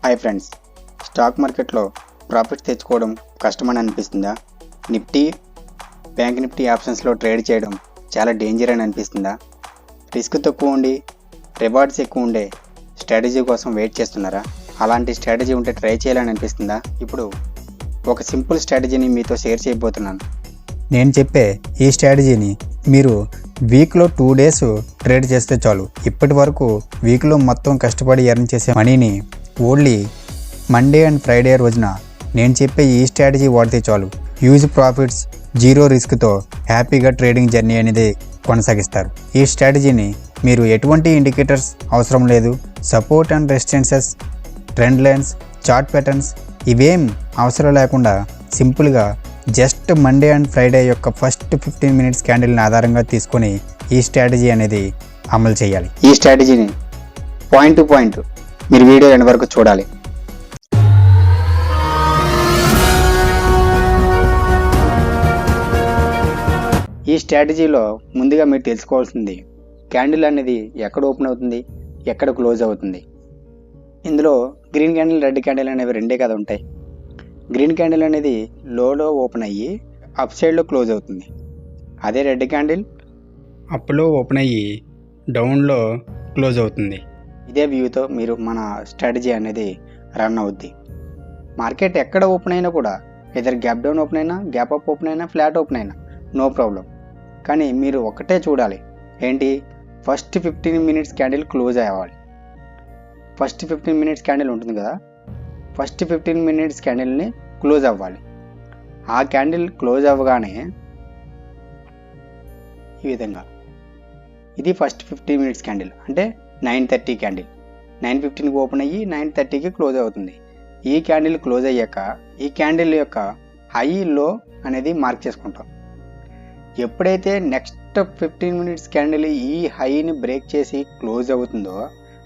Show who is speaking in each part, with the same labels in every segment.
Speaker 1: Hi friends, stock మార్కెట్లో profits తెచ్చుకోవడం కష్టమని అనిపిస్తుందా? నిఫ్టీ, బ్యాంక్ నిఫ్టీ ఆప్షన్స్లో ట్రేడ్ చేయడం చాలా డేంజర్ అని అనిపిస్తుందా? రిస్క్ తక్కువ ఉండి రివార్డ్స్ ఎక్కువ ఉండే స్ట్రాటజీ కోసం వెయిట్ చేస్తున్నారా? అలాంటి స్ట్రాటజీ ఉంటే ట్రై చేయాలని అనిపిస్తుందా? ఇప్పుడు ఒక సింపుల్ స్ట్రాటజీని మీతో షేర్ చేయబోతున్నాను. నేను చెప్పే ఈ స్ట్రాటజీని మీరు వీక్లో 2 days ట్రేడ్ చేస్తే చాలు. ఇప్పటి వరకు వీక్లో మొత్తం కష్టపడి ఎర్న్ చేసే మనీని ఓన్లీ మండే అండ్ ఫ్రైడే రోజున నేను చెప్పే ఈ స్ట్రాటజీ వాడితే చాలు. హ్యూజ్ ప్రాఫిట్స్, జీరో రిస్క్తో హ్యాపీగా ట్రేడింగ్ జర్నీ అనేది కొనసాగిస్తారు. ఈ స్ట్రాటజీని మీరు ఎటువంటి ఇండికేటర్స్ అవసరం లేదు. Support and resistances, trend lines, chart patterns ఇవేం అవసరం లేకుండా సింపుల్గా జస్ట్ మండే అండ్ ఫ్రైడే యొక్క ఫస్ట్ 15 minutes క్యాండిల్ని ఆధారంగా తీసుకొని ఈ స్ట్రాటజీ అనేది అమలు చేయాలి. ఈ స్ట్రాటజీని పాయింట్ టు పాయింట్ మీరు వీడియో ఎండ్ వరకు చూడాలి. ఈ స్ట్రాటజీలో ముందుగా మీరు తెలుసుకోవాల్సింది క్యాండిల్ అనేది ఎక్కడ ఓపెన్ అవుతుంది, ఎక్కడ క్లోజ్ అవుతుంది. ఇందులో గ్రీన్ క్యాండిల్, రెడ్ క్యాండిల్ అనేవి రెండే కదా ఉంటాయి. గ్రీన్ క్యాండిల్ అనేది లోలో ఓపెన్ అయ్యి అప్ సైడ్లో క్లోజ్ అవుతుంది. అదే రెడ్ క్యాండిల్ అప్లో ఓపెన్ అయ్యి డౌన్లో క్లోజ్ అవుతుంది. ఇదే వ్యూతో మీరు మన స్ట్రాటజీ అనేది రన్ అవుద్ది. మార్కెట్ ఎక్కడ ఓపెన్ అయినా కూడా ఇద్దరు గ్యాప్ డౌన్ ఓపెన్ అయినా, గ్యాప్ అప్ ఓపెన్ అయినా, ఫ్లాట్ ఓపెన్ అయినా నో ప్రాబ్లం. కానీ మీరు ఒకటే చూడాలి, ఏంటి? ఫస్ట్ 15 minutes క్యాండిల్ క్లోజ్ అవ్వాలి. ఫస్ట్ 15 minutes క్యాండిల్ ఉంటుంది కదా, ఫస్ట్ 15 minutes క్యాండిల్ని క్లోజ్ అవ్వాలి. ఆ క్యాండిల్ క్లోజ్ అవ్వగానే ఈ విధంగా ఇది ఫస్ట్ 15 minutes క్యాండిల్ అంటే 9:30 క్యాండిల్. 9:15కి ఓపెన్ అయ్యి 9:30కి క్లోజ్ అవుతుంది. ఈ క్యాండిల్ క్లోజ్ అయ్యాక ఈ క్యాండిల్ యొక్క హై లో అనేది మార్క్ చేసుకుంటాం. ఎప్పుడైతే నెక్స్ట్ 15 minutes క్యాండిల్ ఈ హైని బ్రేక్ చేసి క్లోజ్ అవుతుందో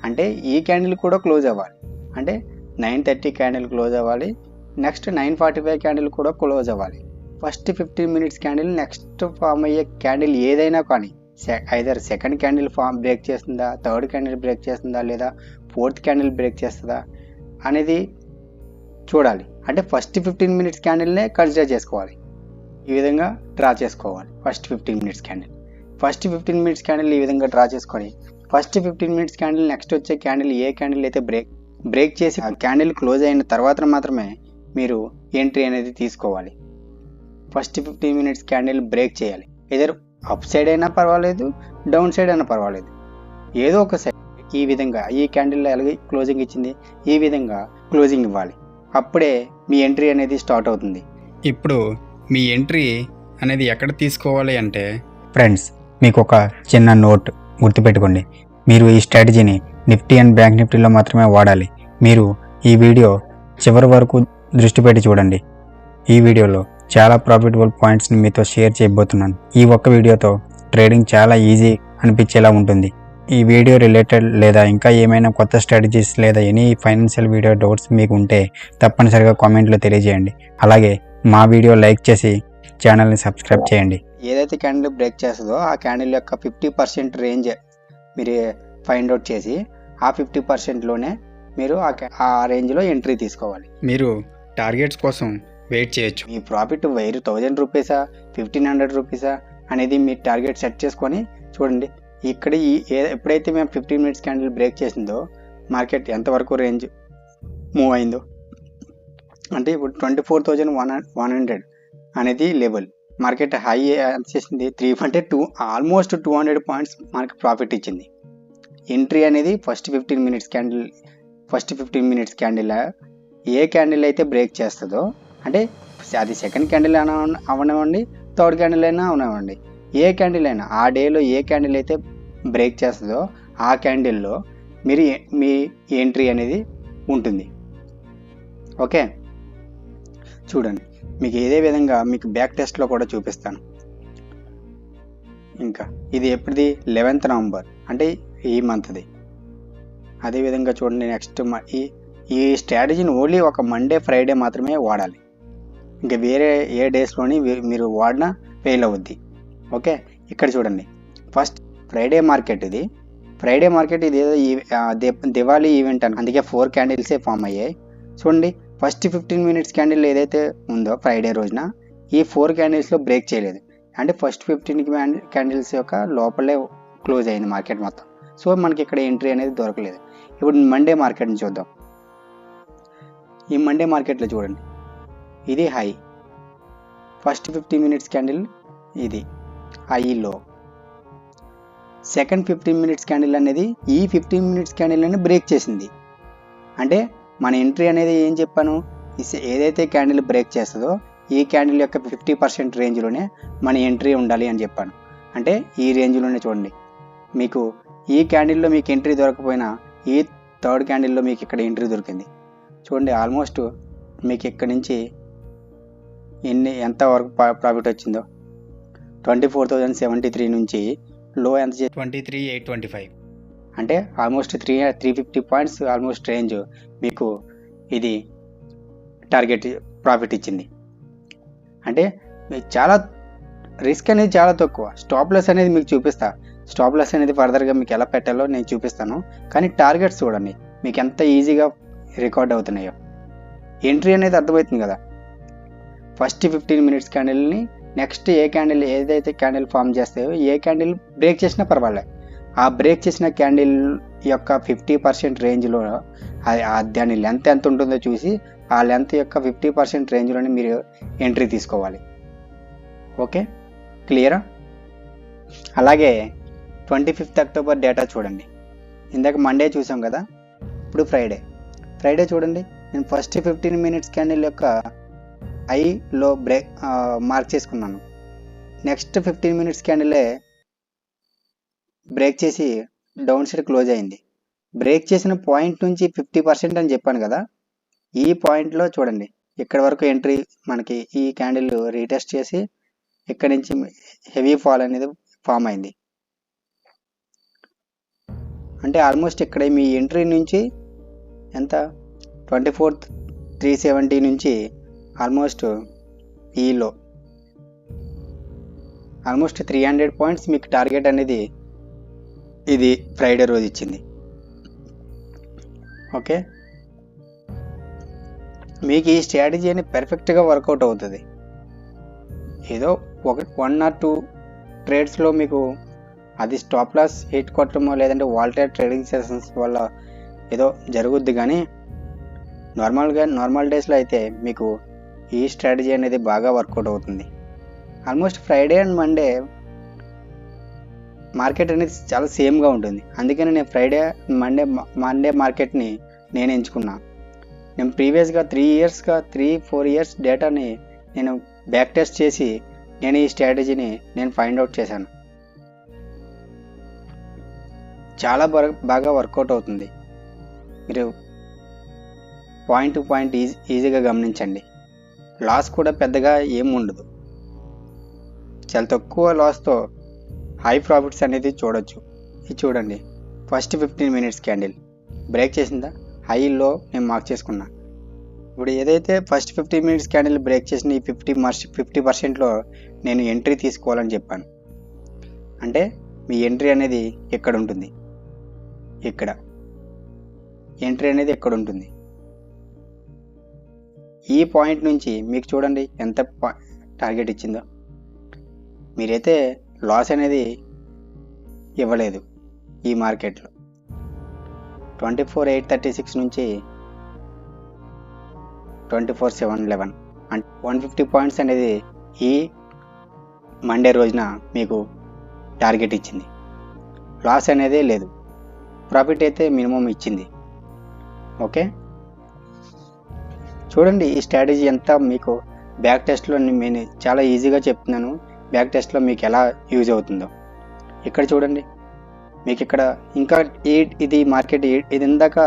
Speaker 1: అంటే ఈ క్యాండిల్ కూడా క్లోజ్ అవ్వాలి. అంటే 9:30 క్యాండిల్ క్లోజ్ అవ్వాలి, నెక్స్ట్ 9:45 క్యాండిల్ కూడా క్లోజ్ అవ్వాలి. First 15 minutes candle next form అయ్యే క్యాండిల్ ఏదైనా కానీ ఐదర్ సెకండ్ క్యాండిల్ బ్రేక్ చేస్తుందా, థర్డ్ క్యాండిల్ బ్రేక్ చేస్తుందా, లేదా ఫోర్త్ క్యాండిల్ బ్రేక్ చేస్తుందా అనేది చూడాలి. అంటే ఫస్ట్ 15 minutes క్యాండిల్నే కన్సిడర్ చేసుకోవాలి. ఈ విధంగా డ్రా చేసుకోవాలి. First 15 minutes candle, first 15 minutes candle ఈ విధంగా డ్రా చేసుకొని ఫస్ట్ 15 minutes క్యాండిల్ నెక్స్ట్ వచ్చే క్యాండిల్ ఏ క్యాండిల్ అయితే బ్రేక్ చేసి ఆ క్యాండిల్ క్లోజ్ అయిన తర్వాత మాత్రమే మీరు ఎంట్రీ అనేది తీసుకోవాలి. ఫస్ట్ 15 minutes క్యాండిల్ బ్రేక్ చేయాలి. ఎదర్ అప్ సైడ్ అయినా పర్వాలేదు, డౌన్ సైడ్ అయినా పర్వాలేదు, ఏదో ఒక సైడ్. ఈ విధంగా ఈ క్యాండిల్ అలాగే క్లోజింగ్ ఇచ్చింది, ఈ విధంగా క్లోజింగ్ ఇవ్వాలి. అప్పుడే మీ ఎంట్రీ అనేది స్టార్ట్ అవుతుంది. ఇప్పుడు మీ ఎంట్రీ అనేది ఎక్కడ తీసుకోవాలి అంటే ఫ్రెండ్స్, మీకు ఒక చిన్న నోట్ గుర్తుపెట్టుకోండి. మీరు ఈ స్ట్రాటజీని నిఫ్టీ అండ్ బ్యాంక్ నిఫ్టీలో మాత్రమే వాడాలి. మీరు ఈ వీడియో చివరి వరకు దృష్టి పెట్టి చూడండి. ఈ వీడియోలో చాలా ప్రాఫిటబుల్ పాయింట్స్ని మీతో షేర్ చేయబోతున్నాను. ఈ ఒక్క వీడియోతో ట్రేడింగ్ చాలా ఈజీ అనిపించేలా ఉంటుంది. ఈ వీడియో రిలేటెడ్ లేదా ఇంకా ఏమైనా కొత్త స్ట్రాటజీస్ లేదా ఎనీ ఫైనాన్షియల్ వీడియో డౌట్స్ మీకు ఉంటే తప్పనిసరిగా కామెంట్లో తెలియజేయండి. అలాగే మా వీడియో లైక్ చేసి ఛానల్ని సబ్స్క్రైబ్ చేయండి. ఏదైతే క్యాండిల్ బ్రేక్ చేస్తుందో ఆ క్యాండిల్ యొక్క 50% రేంజ్ మీరు ఫైండ్ అవుట్ చేసి ఆ 50%లోనే మీరు ఆ రేంజ్లో ఎంట్రీ తీసుకోవాలి. మీరు టార్గెట్స్ కోసం వెయిట్ చేయొచ్చు. మీ ప్రాఫిట్ 1000 రూపీసా, 1500 రూపీసా అనేది మీ టార్గెట్ సెట్ చేసుకొని చూడండి. ఇక్కడ ఎప్పుడైతే మేము 15 minutes క్యాండిల్ బ్రేక్ చేసిందో మార్కెట్ ఎంతవరకు రేంజ్ మూవ్ అయిందో అంటే ఇప్పుడు 24,100 అనేది లెవెల్. మార్కెట్ హై ఎంత చేసింది? ఆల్మోస్ట్ 200 points మనకి ప్రాఫిట్ ఇచ్చింది. ఎంట్రీ అనేది first 15 minutes candle. First 15 minutes candle ఏ క్యాండిల్ అయితే బ్రేక్ చేస్తుందో అంటే అది సెకండ్ క్యాండిల్ అయినా అవనివ్వండి, థర్డ్ క్యాండిల్ అయినా అవనివ్వండి, ఏ క్యాండిల్ అయినా ఆ డేలో ఏ క్యాండిల్ అయితే బ్రేక్ చేస్తుందో ఆ క్యాండిల్లో మీరు మీ ఎంట్రీ అనేది ఉంటుంది. ఓకే, చూడండి. మీకు ఇదే విధంగా మీకు బ్యాక్ టెస్ట్లో కూడా చూపిస్తాను. ఇంకా ఇది ఎప్పటిది? 11th November అంటే ఈ మంత్ది. అదేవిధంగా చూడండి, నెక్స్ట్ ఈ స్ట్రాటజీని ఓన్లీ ఒక మండే, ఫ్రైడే మాత్రమే వాడాలి. ఇంకా వేరే ఏ డేస్లోని మీరు వాడినా ఫెయిల్ అవుద్ది. ఓకే, ఇక్కడ చూడండి, ఫస్ట్ ఫ్రైడే మార్కెట్ ఇది. ఫ్రైడే మార్కెట్ ఇది ఏదో దివాళీ ఈవెంట్ అని, అందుకే 4 క్యాండిల్సే ఫామ్ అయ్యాయి. చూడండి, ఫస్ట్ 15 మినిట్స్ క్యాండిల్ ఏదైతే ఉందో ఫ్రైడే రోజున ఈ 4 క్యాండిల్స్లో బ్రేక్ చేయలేదు. అంటే ఫస్ట్ 15 క్యాండిల్స్ యొక్క లోపలే క్లోజ్ అయింది మార్కెట్ మొత్తం. సో మనకి ఇక్కడ ఎంట్రీ అనేది దొరకలేదు. ఇప్పుడు మండే మార్కెట్ని చూద్దాం. ఈ మండే మార్కెట్లో చూడండి, ఇది హై, ఫస్ట్ 15 మినిట్స్ క్యాండిల్ ఇది హై లో, సెకండ్ 15 మినిట్స్ క్యాండిల్ అనేది ఈ 15 మినిట్స్ క్యాండిల్ అనేది బ్రేక్ చేసింది. అంటే మన ఎంట్రీ అనేది ఏం చెప్పాను, ఏదైతే క్యాండిల్ బ్రేక్ చేస్తుందో ఈ క్యాండిల్ యొక్క 50% రేంజ్లోనే మన ఎంట్రీ ఉండాలి అని చెప్పాను. అంటే ఈ రేంజ్లోనే చూడండి, మీకు ఈ క్యాండిల్లో మీకు ఎంట్రీ దొరకపోయినా ఈ థర్డ్ క్యాండిల్లో మీకు ఇక్కడ ఎంట్రీ దొరికింది. చూడండి, ఆల్మోస్ట్ మీకు ఇక్కడ నుంచి ఎంత వరకు ప్రాఫిట్ వచ్చిందో, 24,073 నుంచి లో ఎంత 23,825, అంటే ఆల్మోస్ట్ 350 పాయింట్స్ ఆల్మోస్ట్ రేంజ్ మీకు ఇది టార్గెట్ ప్రాఫిట్ ఇచ్చింది. అంటే మీకు చాలా రిస్క్ అనేది చాలా తక్కువ. స్టాప్ లాస్ అనేది మీకు చూపిస్తా, స్టాప్ లాస్ అనేది ఫర్దర్గా మీకు ఎలా పెట్టాలో నేను చూపిస్తాను. కానీ టార్గెట్స్ చూడండి మీకు ఎంత ఈజీగా రికార్డ్ అవుతున్నాయో. ఎంట్రీ అనేది అర్థమవుతుంది కదా. ఫస్ట్ 15 మినిట్స్ క్యాండిల్ని నెక్స్ట్ ఏ క్యాండిల్ ఏదైతే క్యాండిల్ ఫామ్ చేస్తాయో ఏ క్యాండిల్ బ్రేక్ చేసినా పర్వాలేదు, ఆ బ్రేక్ చేసిన క్యాండిల్ యొక్క 50% రేంజ్లో దాని లెంత్ ఎంత ఉంటుందో చూసి ఆ లెంత్ యొక్క 50% రేంజ్లోనే మీరు ఎంట్రీ తీసుకోవాలి. ఓకే, క్లియరా? అలాగే 25th అక్టోబర్ డేటా చూడండి. ఇందాక మండే చూసాం కదా, ఇప్పుడు ఫ్రైడే చూడండి. నేను ఫస్ట్ 15 మినిట్స్ క్యాండిల్ యొక్క హై లో బ్రేక్ మార్క్ చేసుకున్నాను. నెక్స్ట్ 15 మినిట్స్ క్యాండిలే బ్రేక్ చేసి డౌన్ సైడ్ క్లోజ్ అయింది. బ్రేక్ చేసిన పాయింట్ నుంచి 50% అని చెప్పాను కదా, ఈ పాయింట్లో చూడండి ఇక్కడ వరకు ఎంట్రీ మనకి ఈ క్యాండిల్ రీటెస్ట్ చేసి ఇక్కడ నుంచి హెవీ ఫాల్ అనేది ఫామ్ అయింది. అంటే ఆల్మోస్ట్ ఇక్కడ మీ ఎంట్రీ నుంచి ఎంత 24,370 నుంచి ఆల్మోస్ట్ ఈలో ఆల్మోస్ట్ 300 పాయింట్స్ మీకు టార్గెట్ అనేది ఇది ఫ్రైడే రోజు ఇచ్చింది. ఓకే, మీకు ఈ స్ట్రాటజీ అనేది పర్ఫెక్ట్గా వర్కౌట్ అవుతుంది. ఏదో 1 or 2 ట్రేడ్స్లో మీకు అది స్టాప్ లాస్ హిట్ కొట్టడమో లేదంటే వాల్టైర్ ట్రేడింగ్ సెషన్స్ వల్ల ఏదో జరుగుద్ది, కానీ నార్మల్ డేస్లో అయితే మీకు ఈ స్ట్రాటజీ అనేది బాగా వర్కౌట్ అవుతుంది. Almost Friday and Monday market అనేది చాలా సేమ్గా ఉంటుంది. అందుకని నేను మండే మార్కెట్ని నేను ఎంచుకున్నా. నేను ప్రీవియస్గా 3-4 ఇయర్స్ డేటాని నేను బ్యాక్ టెస్ట్ చేసి నేను ఈ స్ట్రాటజీని నేను ఫైండ్ అవుట్ చేశాను. చాలా బాగా వర్కౌట్ అవుతుంది. మీరు పాయింట్ టు పాయింట్ ఈజీగా గమనించండి. లాస్ కూడా పెద్దగా ఏం ఉండదు, చాలా తక్కువ లాస్తో హై ప్రాఫిట్స్ అనేది చూడొచ్చు. ఇది చూడండి, ఫస్ట్ 15 మినిట్స్ క్యాండిల్ బ్రేక్ చేసిందా, హైలో నేను మార్క్ చేసుకున్నా. ఇప్పుడు ఏదైతే ఫస్ట్ 15 మినిట్స్ క్యాండిల్ బ్రేక్ చేసిన ఈ 50%లో నేను ఎంట్రీ తీసుకోవాలని చెప్పాను. అంటే మీ ఎంట్రీ అనేది ఎక్కడ ఉంటుంది, ఇక్కడ ఎంట్రీ అనేది ఎక్కడ ఉంటుంది. ఈ పాయింట్ నుంచి మీకు చూడండి ఎంత టార్గెట్ ఇచ్చిందో. మీరైతే లాస్ అనేది ఇవ్వలేదు ఈ మార్కెట్లో. 24,836 నుంచి 24,711 అంటే 150 పాయింట్స్ అనేది ఈ మండే రోజున మీకు టార్గెట్ ఇచ్చింది. లాస్ అనేది లేదు, ప్రాఫిట్ అయితే మినిమం ఇచ్చింది. ఓకే, చూడండి ఈ స్ట్రాటజీ ఎంత మీకు బ్యాక్ టెస్ట్లో నేను చాలా ఈజీగా చెప్తున్నాను. బ్యాక్ టెస్ట్లో మీకు ఎలా యూజ్ అవుతుందో ఇక్కడ చూడండి. మీకు ఇక్కడ ఇంకా ఇది మార్కెట్ ఇది ఇందాక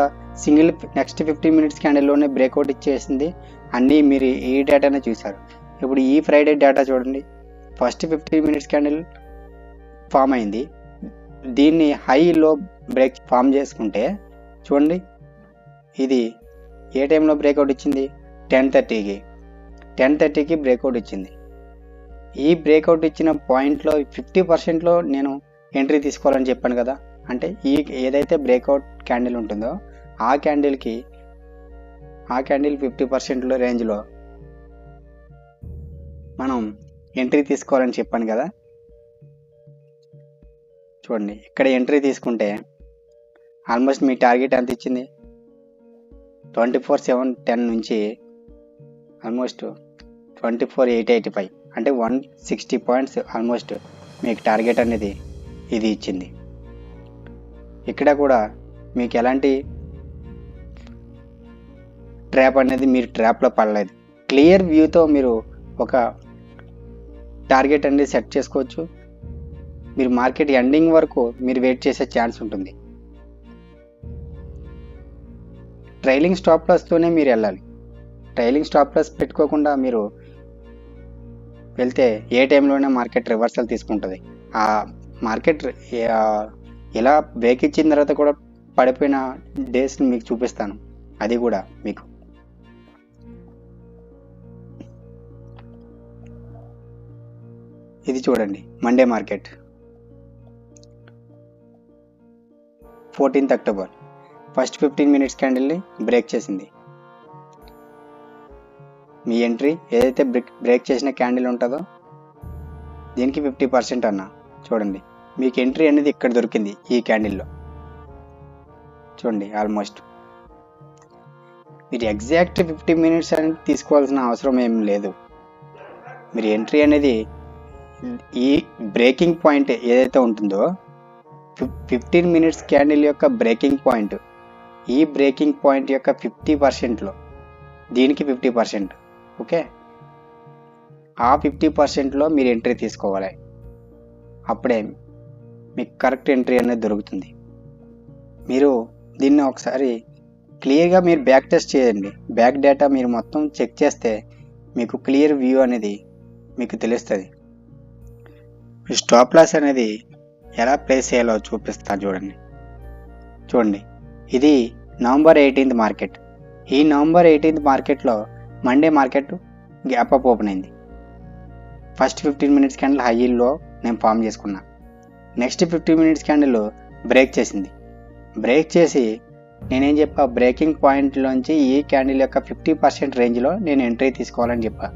Speaker 1: సింగిల్ నెక్స్ట్ 15 మినిట్స్ క్యాండిల్లోనే బ్రేక్అవుట్ ఇచ్చేసింది. అన్నీ మీరు ఈ డేటానే చూసారు. ఇప్పుడు ఈ ఫ్రైడే డేటా చూడండి, ఫస్ట్ 15 మినిట్స్ క్యాండిల్ ఫామ్ అయింది. దీన్ని హైలో బ్రేక్ ఫామ్ చేసుకుంటే చూడండి ఇది ఏ టైంలో బ్రేక్అవుట్ ఇచ్చింది, 10:30కి బ్రేక్అవుట్ ఇచ్చింది. ఈ బ్రేక్అవుట్ ఇచ్చిన పాయింట్లో 50%లో నేను ఎంట్రీ తీసుకోవాలని చెప్పాను కదా, అంటే ఏదైతే బ్రేక్అవుట్ క్యాండిల్ ఉంటుందో ఆ క్యాండిల్ 50% రేంజ్లో మనం ఎంట్రీ తీసుకోవాలని చెప్పాను కదా. చూడండి, ఇక్కడ ఎంట్రీ తీసుకుంటే ఆల్మోస్ట్ మీ టార్గెట్ ఎంత ఇచ్చింది, 24,710 నుంచి ఆల్మోస్ట్ 24,885 అంటే 160 పాయింట్స్ ఆల్మోస్ట్ మీకు టార్గెట్ అనేది ఇది ఇచ్చింది. ఇక్కడ కూడా మీకు ఎలాంటి ట్రాప్ అనేది మీరు ట్రాప్లో పడలేదు. క్లియర్ వ్యూతో మీరు ఒక టార్గెట్ అనేది సెట్ చేసుకోవచ్చు. మీరు మార్కెట్ ఎండింగ్ వరకు మీరు వెయిట్ చేసే ఛాన్స్ ఉంటుంది. ట్రైలింగ్ స్టాప్ లాస్తోనే మీరు వెళ్ళాలి. ట్రైలింగ్ స్టాప్ లాస్ పెట్టుకోకుండా మీరు వెళ్తే ఏ టైంలోనే మార్కెట్ రివర్సల్ తీసుకుంటుంది. ఆ మార్కెట్ ఇలా బ్రేక్ ఇచ్చిన తర్వాత కూడా పడిపోయిన డేస్ని మీకు చూపిస్తాను. అది కూడా మీకు ఇది చూడండి, Monday market 14th October first 15 minutes క్యాండిల్ని బ్రేక్ చేసింది. మీ ఎంట్రీ ఏదైతే బ్రేక్ చేసిన క్యాండిల్ ఉంటుందో దీనికి 50% అన్న. చూడండి, మీకు ఎంట్రీ అనేది ఇక్కడ దొరికింది ఈ క్యాండిల్లో. చూడండి, ఆల్మోస్ట్ మీరు ఎగ్జాక్ట్ 50 minutes అనేది తీసుకోవాల్సిన అవసరం ఏం లేదు. మీరు ఎంట్రీ అనేది ఈ బ్రేకింగ్ పాయింట్ ఏదైతే ఉంటుందో 15 minutes క్యాండిల్ యొక్క బ్రేకింగ్ పాయింట్, ఈ బ్రేకింగ్ పాయింట్ యొక్క 50%లో దీనికి 50%, ఓకే, ఆ 50%లో మీరు ఎంట్రీ తీసుకోవాలి. అప్పుడే మీకు కరెక్ట్ ఎంట్రీ అనేది దొరుకుతుంది. మీరు దీన్ని ఒకసారి క్లియర్గా మీరు బ్యాక్ టెస్ట్ చేయండి. బ్యాక్ డేటా మీరు మొత్తం చెక్ చేస్తే మీకు క్లియర్ వ్యూ అనేది మీకు తెలుస్తుంది. స్టాప్ లాస్ అనేది ఎలా ప్లేస్ చేయాలో చూపిస్తాను. చూడండి, ఇది నవంబర్ 18th మార్కెట్. ఈ నవంబర్ 18th మార్కెట్లో Monday market gap up open అయింది. ఫస్ట్ 15 minutes క్యాండిల్ హైలో నేను ఫామ్ చేసుకున్నా. నెక్స్ట్ 15 minutes క్యాండిల్ బ్రేక్ చేసింది. బ్రేక్ చేసి నేనేం చెప్పా, బ్రేకింగ్ పాయింట్లోంచి ఈ క్యాండిల్ యొక్క 50% రేంజ్లో నేను ఎంట్రీ తీసుకోవాలని చెప్పా.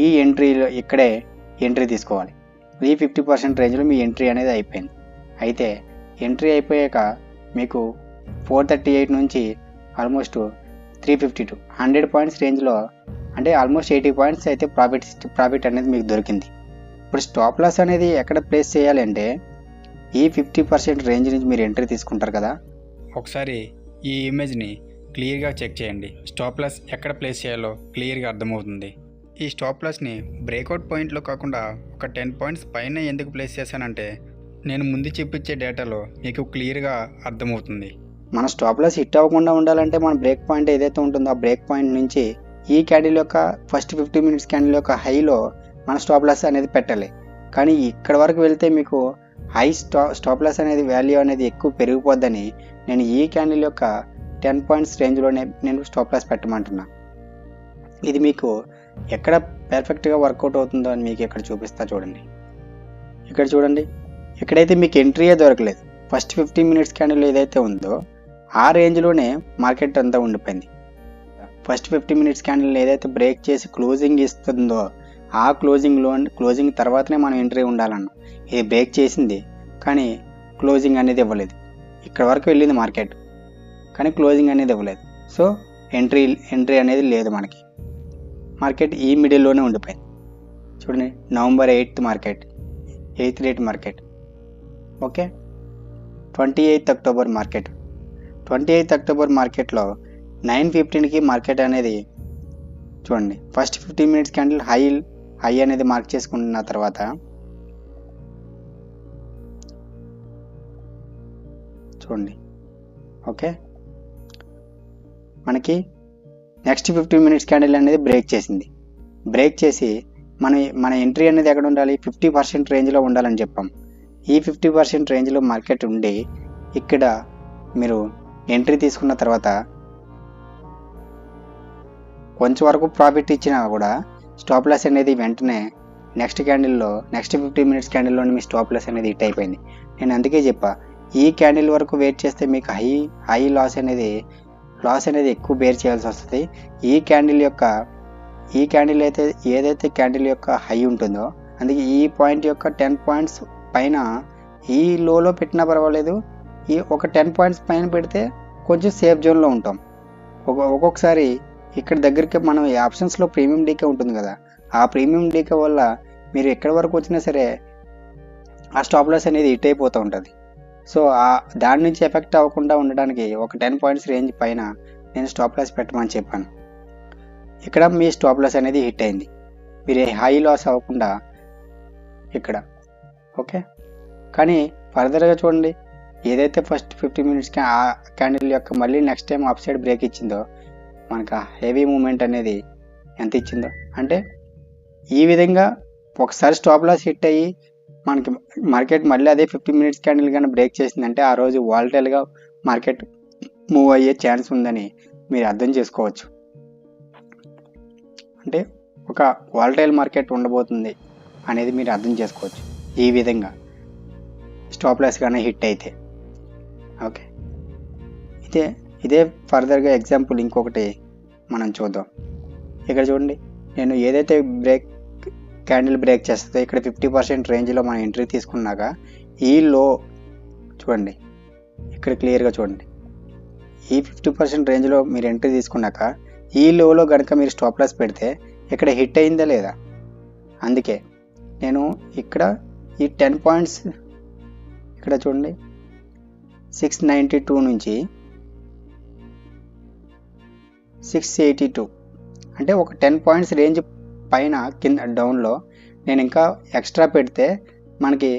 Speaker 1: ఈ ఎంట్రీలో ఇక్కడే ఎంట్రీ తీసుకోవాలి. ఈ 50% రేంజ్లో మీ ఎంట్రీ అనేది అయిపోయింది. అయితే ఎంట్రీ అయిపోయాక మీకు 438 నుంచి ఆల్మోస్ట్ 352 100 పాయింట్స్ రేంజ్లో, అంటే ఆల్మోస్ట్ 80 పాయింట్స్ అయితే ప్రాఫిట్ అనేది మీకు దొరికింది. ఇప్పుడు స్టాప్ లాస్ అనేది ఎక్కడ ప్లేస్ చేయాలి అంటే ఈ 50% రేంజ్ నుంచి మీరు ఎంట్రీ తీసుకుంటారు కదా.
Speaker 2: ఒకసారి ఈ ఇమేజ్ని క్లియర్గా చెక్ చేయండి. స్టాప్ లాస్ ఎక్కడ ప్లేస్ చేయాలో క్లియర్గా అర్థమవుతుంది. ఈ స్టాప్ లాస్ని బ్రేక్అవుట్ పాయింట్లో కాకుండా ఒక 10 పాయింట్స్ పైన ఎందుకు ప్లేస్ చేశానంటే నేను ముందు చూపించే డేటాలో మీకు క్లియర్గా అర్థమవుతుంది.
Speaker 1: మన స్టాప్ లాస్ హిట్ అవ్వకుండా ఉండాలంటే మన బ్రేక్ పాయింట్ ఏదైతే ఉంటుందో ఆ బ్రేక్ పాయింట్ నుంచి ఈ క్యాండిల్ యొక్క ఫస్ట్ 50 minutes క్యాండిల్ యొక్క హైలో మన స్టాప్ లాస్ అనేది పెట్టాలి. కానీ ఇక్కడ వరకు వెళ్తే మీకు హై స్టాప్ లాస్ అనేది వాల్యూ అనేది ఎక్కువ పెరిగిపోద్దని నేను ఈ క్యాండిల్ యొక్క 10 పాయింట్స్ రేంజ్లోనే నేను స్టాప్ లాస్ పెట్టమంటున్నా. ఇది మీకు ఎక్కడ పర్ఫెక్ట్గా వర్కౌట్ అవుతుందో అని మీకు ఇక్కడ చూపిస్తా. చూడండి, ఇక్కడ చూడండి, ఎక్కడైతే మీకు ఎంట్రీయే దొరకలేదు ఫస్ట్ 15 minutes క్యాండిల్ ఏదైతే ఉందో ఆ రేంజ్లోనే మార్కెట్ అంతా ఉండిపోయింది. ఫస్ట్ 50 minutes క్యాండిల్ ఏదైతే బ్రేక్ చేసి క్లోజింగ్ ఇస్తుందో ఆ క్లోజింగ్ తర్వాతనే మనం ఎంట్రీ ఉండాలన్న. ఇది బ్రేక్ చేసింది కానీ క్లోజింగ్ అనేది ఇవ్వలేదు. ఇక్కడ వరకు వెళ్ళింది మార్కెట్ కానీ క్లోజింగ్ అనేది ఇవ్వలేదు. సో ఎంట్రీ అనేది లేదు మనకి. మార్కెట్ ఈ మిడిల్లోనే ఉండిపోయింది. చూడండి, November 8th market, 8th date market, okay. 28th October market, 28th October మార్కెట్లో 9:15కి మార్కెట్ అనేది చూడండి ఫస్ట్ 15 minutes క్యాండిల్ హై అనేది మార్క్ చేసుకున్న తర్వాత చూడండి, ఓకే, మనకి నెక్స్ట్ 15 minutes క్యాండిల్ అనేది బ్రేక్ చేసింది. బ్రేక్ చేసి మన ఎంట్రీ అనేది ఎక్కడ ఉండాలి, 50% రేంజ్లో ఉండాలని చెప్పాం. ఈ 50% రేంజ్లో మార్కెట్ ఉండి ఇక్కడ మీరు ఎంట్రీ తీసుకున్న తర్వాత కొంచెం వరకు ప్రాఫిట్ ఇచ్చినా కూడా స్టాప్ లాస్ అనేది వెంటనే నెక్స్ట్ 15 minutes క్యాండిల్లోనే మీ స్టాప్ లాస్ అనేది హిట్ అయిపోయింది. నేను అందుకే చెప్పా, ఈ క్యాండిల్ వరకు వెయిట్ చేస్తే మీకు హై లాస్ అనేది ఎక్కువ బేర్ చేయాల్సి వస్తుంది. ఈ క్యాండిల్ అయితే ఏదైతే క్యాండిల్ యొక్క హై ఉంటుందో, అందుకే ఈ పాయింట్ యొక్క 10 పాయింట్స్ పైన ఈ లోలో పెట్టినా పర్వాలేదు, ఈ ఒక 10 పాయింట్స్ పైన పెడితే కొంచెం సేఫ్ జోన్లో ఉంటాం. ఒక్కొక్కసారి ఇక్కడ దగ్గరికి మనం ఈ ఆప్షన్స్లో ప్రీమియం డీకే ఉంటుంది కదా, ఆ ప్రీమియం డీకే వల్ల మీరు ఎక్కడి వరకు వచ్చినా సరే ఆ స్టాప్ లాస్ అనేది హిట్ అయిపోతూ ఉంటుంది. సో దాని నుంచి ఎఫెక్ట్ అవ్వకుండా ఉండడానికి ఒక 10 పాయింట్స్ రేంజ్ పైన నేను స్టాప్ లాస్ పెట్టమని చెప్పాను. ఇక్కడ మీ స్టాప్ లాస్ అనేది హిట్ అయింది, మీరు హై లాస్ అవ్వకుండా ఇక్కడ. ఓకే, కానీ ఫర్దర్గా చూడండి, ఏదైతే ఫస్ట్ 15 మినిట్స్కి ఆ క్యాండిల్ యొక్క మళ్ళీ next time up side break ఇచ్చిందో, మనకు హెవీ మూమెంట్ అనేది ఎంత ఇచ్చిందో, అంటే ఈ విధంగా ఒకసారి స్టాప్ లాస్ హిట్ అయ్యి మనకి మార్కెట్ మళ్ళీ అదే 15 మినిట్స్ క్యాండిల్ కానీ బ్రేక్ చేసిందంటే ఆ రోజు వాలటైల్గా మార్కెట్ మూవ్ అయ్యే ఛాన్స్ ఉందని మీరు అర్థం చేసుకోవచ్చు. అంటే ఒక వాలటైల్ మార్కెట్ ఉండబోతుంది అనేది మీరు అర్థం చేసుకోవచ్చు ఈ విధంగా స్టాప్ లాస్ కానీ హిట్ అయితే. ఓకే, ఇదే ఫర్దర్గా ఎగ్జాంపుల్ ఇంకొకటి మనం చూద్దాం. ఇక్కడ చూడండి, నేను ఏదైతే క్యాండిల్ బ్రేక్ చేస్తుందో ఇక్కడ 50% రేంజ్లో మనం ఎంట్రీ తీసుకున్నాక ఈ లో చూడండి, ఇక్కడ క్లియర్గా చూడండి, ఈ 50% రేంజ్లో మీరు ఎంట్రీ తీసుకున్నాక ఈ లోలో కనుక మీరు స్టాప్ లాస్ పెడితే ఇక్కడ హిట్ అయిందా లేదా. అందుకే నేను ఇక్కడ ఈ 10 పాయింట్స్ ఇక్కడ చూడండి 692 నుంచి 682 అంటే ఒక 10 పాయింట్స్ రేంజ్ పైన కింద డౌన్లో నేను ఇంకా ఎక్స్ట్రా పెడితే మనకి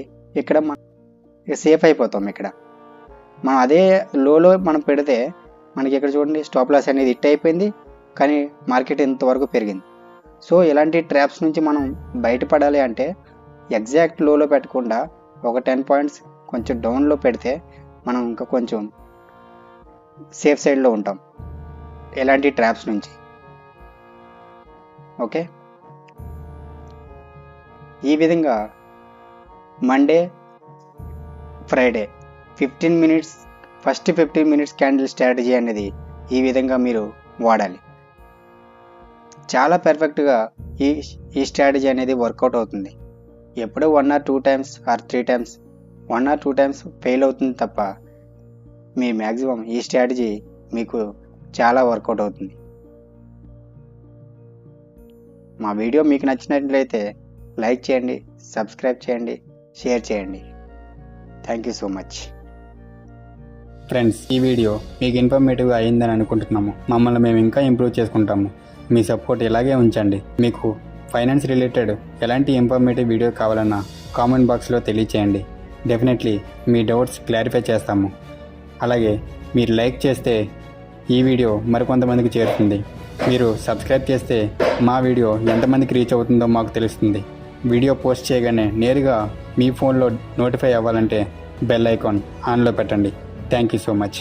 Speaker 1: ఇక్కడ సేఫ్ అయిపోతాం. ఇక్కడ మనం అదే లోలో మనం పెడితే మనకి ఇక్కడ చూడండి స్టాప్ లాస్ అనేది హిట్ అయిపోయింది, కానీ మార్కెట్ ఇంతవరకు పెరిగింది. సో ఇలాంటి ట్రాప్స్ నుంచి మనం బయటపడాలి అంటే ఎగ్జాక్ట్ లోలో పెట్టకుండా ఒక 10 పాయింట్స్ కొంచెం డౌన్లో పెడితే మనం ఇంకా కొంచెం సేఫ్ సైడ్లో ఉంటాం ఎలాంటి ట్రాప్స్ నుంచి. ఓకే, ఈ విధంగా Monday Friday 15 minutes first 15 minutes candle strategy అనేది ఈ విధంగా మీరు వాడాలి. చాలా పర్ఫెక్ట్గా ఈ స్ట్రాటజీ అనేది వర్కౌట్ అవుతుంది. ఎప్పుడో 1 or 2 times or 3 times 1 or 2 times fail అవుతుంది తప్ప మీ మ్యాక్సిమం ఈ స్ట్రాటజీ మీకు చాలా వర్కౌట్ అవుతుంది. మా వీడియో మీకు నచ్చినట్లయితే లైక్ చేయండి, సబ్స్క్రైబ్ చేయండి, షేర్ చేయండి. Thank you so much.
Speaker 2: Friends, ఈ వీడియో మీకు ఇన్ఫర్మేటివ్గా అయ్యిందని అనుకుంటున్నాము. మమ్మల్ని మేము ఇంకా ఇంప్రూవ్ చేసుకుంటాము. మీ సపోర్ట్ ఇలాగే ఉంచండి. మీకు ఫైనాన్స్ రిలేటెడ్ ఎలాంటి ఇన్ఫర్మేటివ్ వీడియో కావాలన్నా కామెంట్ బాక్స్లో తెలియచేయండి. డెఫినెట్లీ మీ డౌట్స్ క్లారిఫై చేస్తాము. అలాగే మీరు లైక్ చేస్తే ఈ వీడియో మరికొంతమందికి చేరుతుంది. మీరు సబ్స్క్రైబ్ చేస్తే మా వీడియో ఎంతమందికి రీచ్ అవుతుందో మాకు తెలుస్తుంది. వీడియో పోస్ట్ చేయగానే నేరుగా మీ ఫోన్లో నోటిఫై అవ్వాలంటే బెల్ ఐకాన్ ఆన్లో పెట్టండి. Thank you so much.